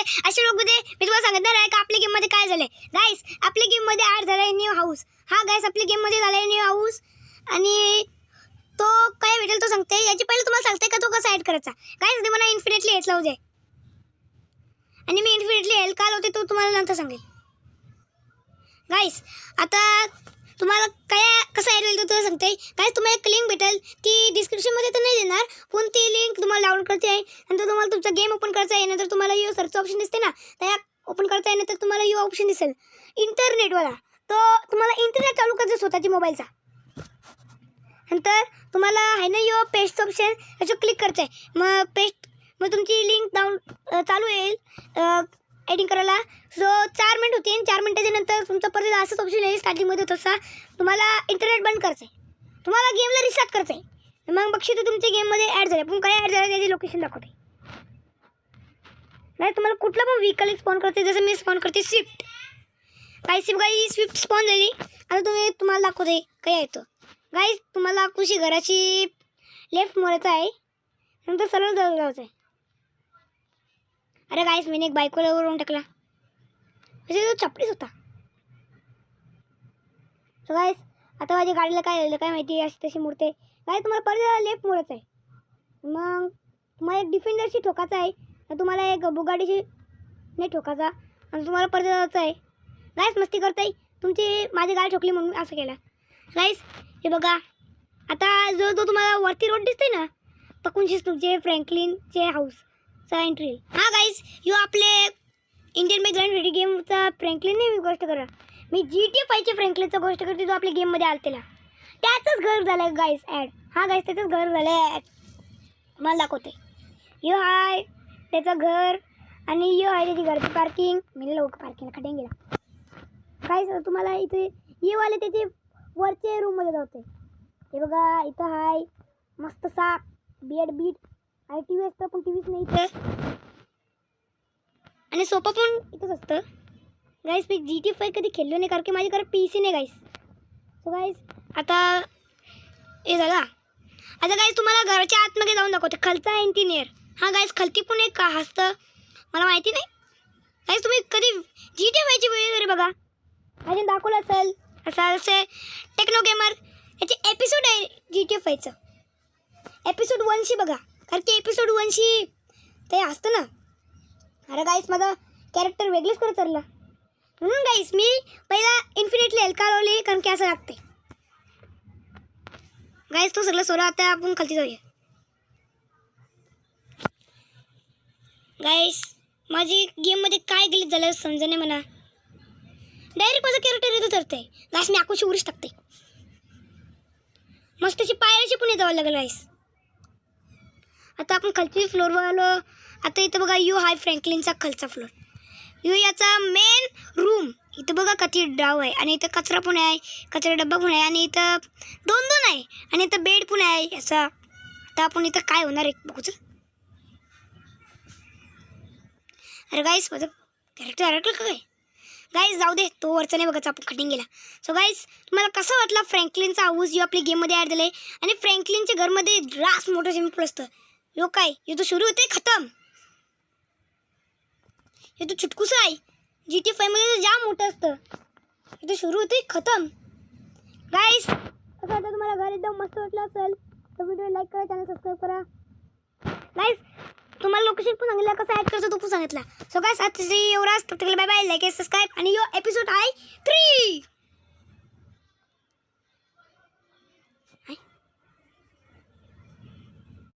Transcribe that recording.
अशा लोकमध्ये मी तुम्हाला सांगणार आहे का आपल्या गेममध्ये काय झालंय. गाईस आपल्या गेममध्ये ॲड झालाय न्यू हाऊस. हा गाईस आपल्या गेममध्ये झालाय न्यू हाऊस आणि तो काय भेटेल तो सांगते. याची पहिले तुम्हाला सांगते का तो कसा ॲड करायचा. गाईस ते मला इन्फिनिटली हेल्थ लावू दे आणि मी इन्फिनिटली हेल्थ का लावते तो तुम्हाला नंतर सांगेल. गाईस आता तुम्हाला काय कसं ॲड होईल तो सांगते. गाईस तुम्हाला एक लिंक भेटेल ती डिस्क्रिप्शनमध्ये तर नाही देणार पण ती लिंक तुम्हाला डाउनलोड करायची आहे. नंतर तुम्हाला तुमचा गेम ओपन करायचा आहे. नंतर तुम्हाला यू सर्च ऑप्शन दिसते ना त्या ओपन करता आहे. नंतर तुम्हाला यू ऑप्शन दिसेल इंटरनेटवाला. तो तुम्हाला इंटरनेट चालू करायचं स्वतःची मोबाईलचा. नंतर तुम्हाला आहे ना यू पेस्ट ऑप्शन याच्यावर क्लिक करायचं आहे. मग तुमची लिंक डाऊन चालू येईल एडिटिंग करायला. सो 4 मिनिट होतील. 4 मिनिटाच्या नंतर तुमचा परत असंच ऑप्शन येईल स्टार्टिंगमध्ये तसा. तुम्हाला इंटरनेट बंद करायचं आहे. तुम्हाला गेमला रिस्टार्ट करायचं आहे. मग बघशी तर तुमच्या गेममध्ये ॲड झाले. पण काय ॲड झालं त्याची लोकेशन दाखवते. नाही तुम्हाला कुठलं पण व्हेकल स्पॉन करते. जसं मी स्पॉन करते स्विफ्ट. काही स्विफ्ट स्पॉन झाली. आता तुम्हाला दाखवते काय येतं. गाईस तुम्हाला कुशी घराची लेफ्ट मोडायचं आहे. नंतर सरळ जायचं आहे. अरे गाईस मी एक बायकोला वरून टाकला म्हणजे तो चपडीच होता. सो गाईस आता माझ्या गाडीला काय झालं काय माहिती अशी तशी मुडते. गाईस तुम्हाला परत लेफ्ट मोडायचं आहे. मग तुम्हाला एक डिफेंडरशी ठोकायचा आहे. तुम्हाला एक बुगाडीशी नाही ठोकायचा आणि तुम्हाला परत जायचं आहे. गाईस मस्ती करताय तुमची माझी गाडी ठोकली म्हणून असं केलं. गाईस हे बघा आता जो तुम्हाला वरती रोड दिसते ना पकडूनशीच तुमचे फ्रँकलिनचे हाऊसचा एंट्री. हां गाईस यो आपले इंडियन बॅकग्राऊंड व्हिडिओ गेमचा फ्रँकलिन नाही मी गोष्ट करा. मी GTA 5च्या फ्रँकलिनचा गोष्ट करते जो आपल्या गेममध्ये आलतेला. त्याचंच घर झालं आहे गाईस ॲड. हां गाईस त्याचंच घर झालं आहे ॲड. मला दाखवते. यो हाय त्याचं घर आणि यो आहे त्याची घरची पार्किंग. मी लोक पार्किंगला खड्यान गेला. गाईस तुम्हाला इथे ये वाले त्याचे वरचे रूममध्ये जाते. हे बघा इथं हाय मस्त सा बीट आणि टी व्ही असतं पण टी व्हीच नाही इथं आणि सोफा पण इथंच असतं. गाईस मी GTA 5 कधी खेळलो नाही कारण की माझ्याकडे PC नाही गाईस. सो गाईस आता हे झाला. आता गाईस तुम्हाला घराच्या आतमध्ये जाऊन दाखवते खालचा इंटिनियर. हां गाईस खालती पण एक का असतं मला माहिती नाही. गाईस तुम्ही कधी GTA 5ची व्हिडिओ वगैरे बघा अजून दाखवलं असेल असं टेक्नो गेमर याचे एपिसोड आहे GTA 5चं. एपिसोड 1शी बघा कारण की एपिसोड 1शी ते असतं ना. अरे गाईस माझा कॅरेक्टर वेगळंच करत चालला म्हणून गाईस मी पहिला इन्फिनिटली हेल्थ का लावली कारण की असं लागते. गाईस तो सगळं सोडा आता आपण खालती जाऊया. गाईस माझी गेममध्ये काय ग्लिच झालं समजा नाही म्हणा. डायरेक्ट माझं कॅरेक्टर इथं धरते. गाईस मी आकुशी उरीच टाकते. मस्त अशी पायऱ्याची पुणे जावं लागेल गाईस. आता आपण खालची फ्लोअरवर आलो. आता इथं बघा यू हाय फ्रँकलिनचा खालचा फ्लोअर. यू याचा मेन रूम. इथं बघा किती डाव आहे आणि इथं कचरा पण आहे कचरा डब्बा पण आहे आणि इथं 2 आहे आणि इथं बेड पण आहे याचा. आता आपण इथं काय होणार आहे बघूच. अरे गाईस माझं कॅरेक्टर अडकलं का काय. गाईस जाऊ दे तो वरचा नाही बघायचा आपण कटिंग गेला. सो गाईस तुम्हाला कसं वाटला फ्रँकलिनचा हाऊस जो आपल्या गेममध्ये ॲड झाला आहे. आणि फ्रँकलिनच्या घरमध्ये रास मोठं स्विमिंग पूल असतं. यो काय यो तो सुरू होते खतम. हे तो चुटकुसा आहे. GTA 5मध्ये तर जाम मोठं असतं. इथे सुरू होते खतम. गाईस कसं वाटतं तुम्हाला घर एकदम मस्त वाटलं असेल तर व्हिडिओ लाईक करा चॅनल सबस्क्राईब करा. गाईस तुम्हाला लोकेशन पण सांगितलं कसं ॲड करायचं तो पण सांगितलं. सो गाईस आज एवढाच. बाय बाय लाईक सबस्क्राईब आणि यो एपिसोड आहे 3.